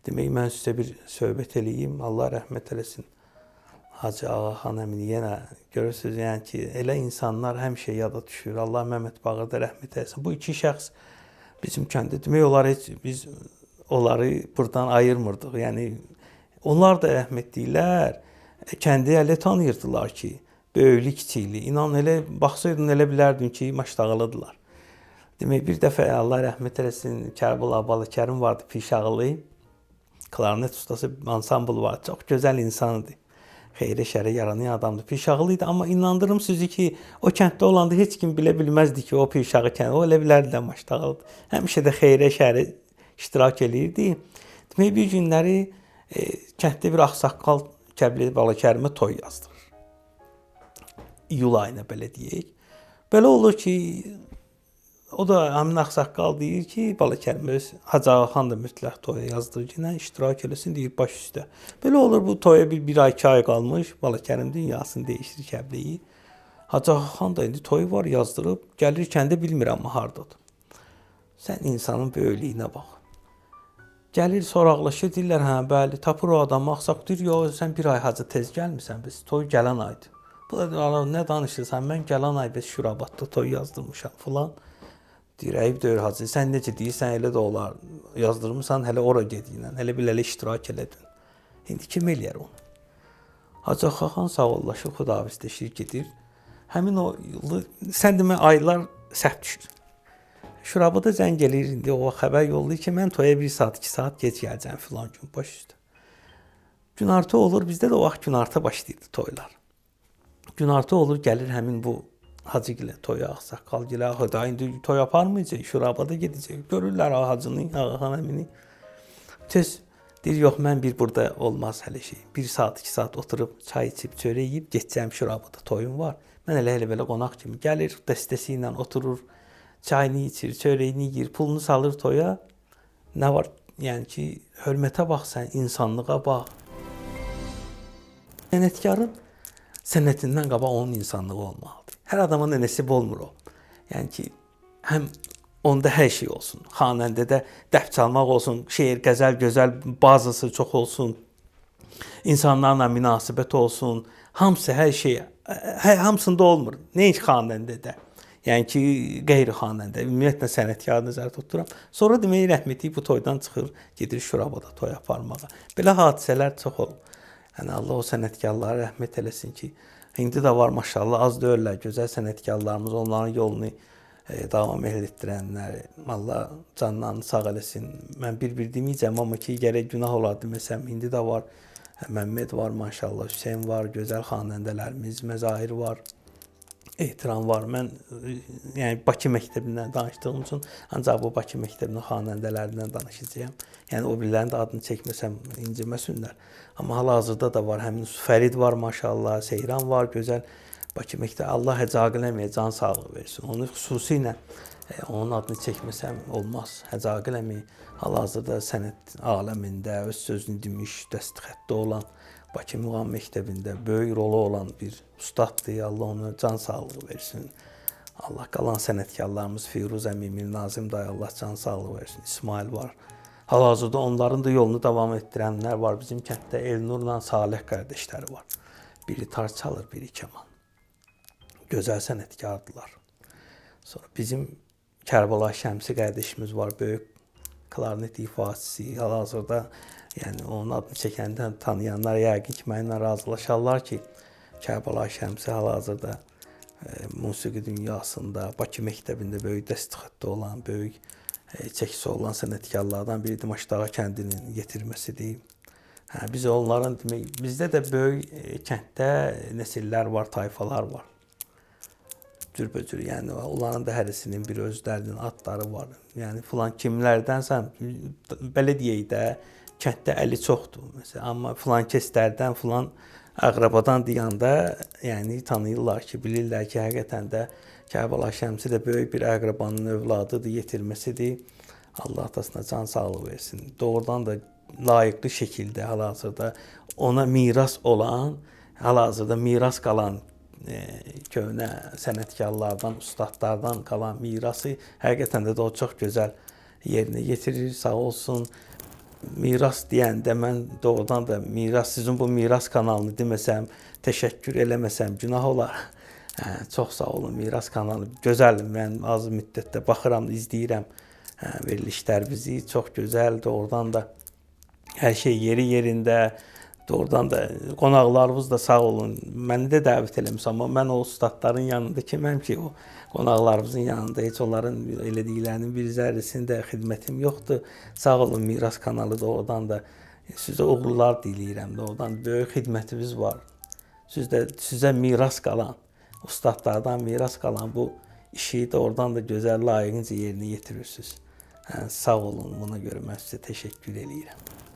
Demək, mən sizə bir söhbət eləyim. Allah rəhmət eləsin. Hacı Ağaxan əmini yenə görürsünüz, yəni ki, elə insanlar həmişə yada düşür. Allah Məhəmməd Bağırda rəhmət eləsin. Bu iki şəxs bizim kəndə demək olar heç biz onları buradan ayırmırdıq. Yəni onlar da rəhmətliklər kəndi elə tanıyırdılar ki, böyüklü kiçikli. İnan elə baxsaydın elə bilərdin ki, Maşdağılıdılar. Demək, bir dəfə Allah rəhmət eləsin, Kərbəla Balıkərim vardı, Pişağılı. Klarnet ustası, ansambl var. Çox gözəl insandı. Xeyrə şərə yaranan adamdı. Pişağılı idi, amma inandırım sizi ki, o kənddə olanda heç kim bilə bilməzdi ki, o Pişağı kəndi. O elə bilərdi də Maşdağılıdır. Həmişə də xeyrə şərə iştirak eləyirdi. Demək, bir günləri kənddə bir ağsaqqal Kərbəla Balıkərimə toy yazdırır. İyul ayına belə deyək. Belə olur ki, o da həmin ağsaqqal deyir ki, Balıkərim öz Hacı Ağaxan da mütləq toya yazdığı günə iştirak eləsin, deyir baş üstə. Belə olur, bu toya bir ay, 2 ay qalmış. Balıkərim dünyasını dəyişdir Kəbləyi. Hacı Ağaxan da indi toyu var, yazdırıb. Gəlir kəndə, bilmirəm hardadır. Sən insanın böyüklüyünə bax. Gəlir, soraqlaşır, deyirlər, hə, bəli, tapır o adamı. Ağsaq deyir, yox, sən bir ay hacı tez gəlmirsən, biz toy gələn aydı. Bu da nə danışırsan, mən gələn ay biz Şurabatda toy yazdırmışam filan. Deyir, əyib deyir hacı, sən necə deyirsən, elə də olar. Yazdırmısan, hələ ora gediyinə, hələ bir elə iştirak elədin. İndi kim eləyər onu? Hacı Ağaxan sağollaşıb, xudahafizləşir, gedir. Həmin o yılı, sən demə, aylar səhv düşür. Şurabada zəng eləyir, indi o xəbər yollayır ki, mən toya 1 saat, 2 saat gec gələcəm filan gün, baş üstə. Günorta olur, bizdə də o vaxt günorta başlayırdı toylar. Günorta olur, gəlir həmin bu Hacı gilə toya, ağsaqqal gilə, da indi toy aparmayacaq, Şurabada gedəcək. Görürlər Hacını, Ağaxan əmini. Tez deyir, yox, mən bir burada olmaz hələ şey. 1 saat, 2 saat oturub, çay içib, çörək yeyib, geçəcəm Şurabada toyum var. Mən elə belə qonaq kimi gəlir, dəstəsi ilə oturur, çayını içir, çörəyini yeyir, pulunu salır toya. Nə var? Yəni ki, hörmətə bax sən, insanlığa bax. Sənətkarın sənətindən qabaq onun insanlığı olmalıdır. Hər adamın nəsib olmur o. Yəni ki, həm onda hər şey olsun. Xanəndədə dəf çalmaq olsun, şeir, qəzəl, gözəl bazısı çox olsun. İnsanlarla münasibət olsun. Hamısı, hər şey, hamısında olmur. Nəinki xanəndədə. Yəni ki, qeyri-xanəndə, ümumiyyətlə sənətkarı nəzərdə tuturam. Sonra demək, rəhmətli bu toydan çıxır, gedir Şurabada toy aparmağa. Belə hadisələr çox olur. Yəni, Allah o sənətkarlara rəhmət eləsin ki, indi də var maşallah, az deyirlər, gözəl sənətkarlarımız, onların yolunu davam etdirənlər. Allah canlarını sağ eləsin. Mən bir deməyəcəm, amma ki, gərək günah olar deməsəm, indi də var. Məmməd var maşallah, Hüseyin var, gözəl xanəndələrimiz, Məzahir var, ehtiram var. Mən yəni Bakı məktəbindən danışdığım üçün ancaq bu Bakı məktəbinin xanəndələrindən danışacağam. Yəni o birilərinin də adını çəkməsəm inciməsinlər. Amma hal-hazırda da var, həmin Fərid var maşallah, Seyran var, gözəl Bakı məktəbi. Allah Həcaqil əmiyə can sağlığı versin. Onu xüsusilə onun adını çəkməsəm olmaz. Həcaqil əmi hal-hazırda sənət aləmində öz sözünü demiş, dəstxətdə olan Bakı Muğam məktəbində böyük rolu olan bir ustaddır. Allah ona can sağlığı versin. Allah qalan sənətkarlarımız Firuz əmi, Mir Nazim dayı, Allah can sağlığı versin. İsmail var. Hal-hazırda onların da yolunu davam etdirənlər var. Bizim kənddə Elnurla Salih qardaşları var. Biri tar çalır, biri keman. Gözəl sənətkardılar. Sonra bizim Kərbəla Şəmsi qardaşımız var, böyük klarnet ifaçısı. Hal-hazırda yəni onun adını çəkəndən tanıyanlar yəqin ki, mənimlə razılaşarlar ki, Kərbəla Şəmsi hal-hazırda musiqi dünyasında, Bakı məktəbində böyük dəstxətdə olan, böyük çəkisi olan sənətkarlardan biri Maşdağa kəndinin yetirməsidir. Biz onların, bizdə də böyük kənddə nəsillər var, tayfalar var. Cürbəcür, yəni onların da hərisinin bir özlərinin adları var. Yəni filan kimlərdənsə, belə deyək də, kənddə əli çoxdur. Məsələn, amma filan kəslərdən, filan əqrabadan deyəndə, yəni tanıyırlar ki, bilirlər ki, həqiqətən də Kərbəla Şəmsi də böyük bir əqrabanın övladıdır, yetirməsidir. Allah atasına can sağlığı versin. Doğrudan da layiqli şəkildə hal-hazırda ona miras olan, hal-hazırda miras qalan köhnə sənətkarlardan, ustadlardan qalan mirası həqiqətən də o çox gözəl yerinə yetirir, sağ olsun. Miras deyəndə mən doğrudan da sizin bu miras kanalını deməsəm, təşəkkür eləməsəm günah olar. Çox sağ olun, Miras kanalı gözəl. Mən az müddətdə baxıram, izləyirəm verilişlərinizi. Çox gözəl, doğrudan da hər şey yeri yerində. Doğrudan da qonaqlarınız da sağ olun. Məni də dəvət eləmişsiniz, amma mən o ustadların yanında kiməm ki, o qonaqlarımızın yanında heç onların elədiklərinin bir zərrəsində xidmətim yoxdur. Sağ olun, Miras kanalı doğrudan da sizə uğurlar diləyirəm. Doğrudan böyük xidmətiniz var. Sizə miras qalan, ustadlardan miras qalan bu işi doğrudan da gözəl, layiqincə yerinə yetirirsiniz. Sağ olun, buna görə mən sizə təşəkkür eləyirəm.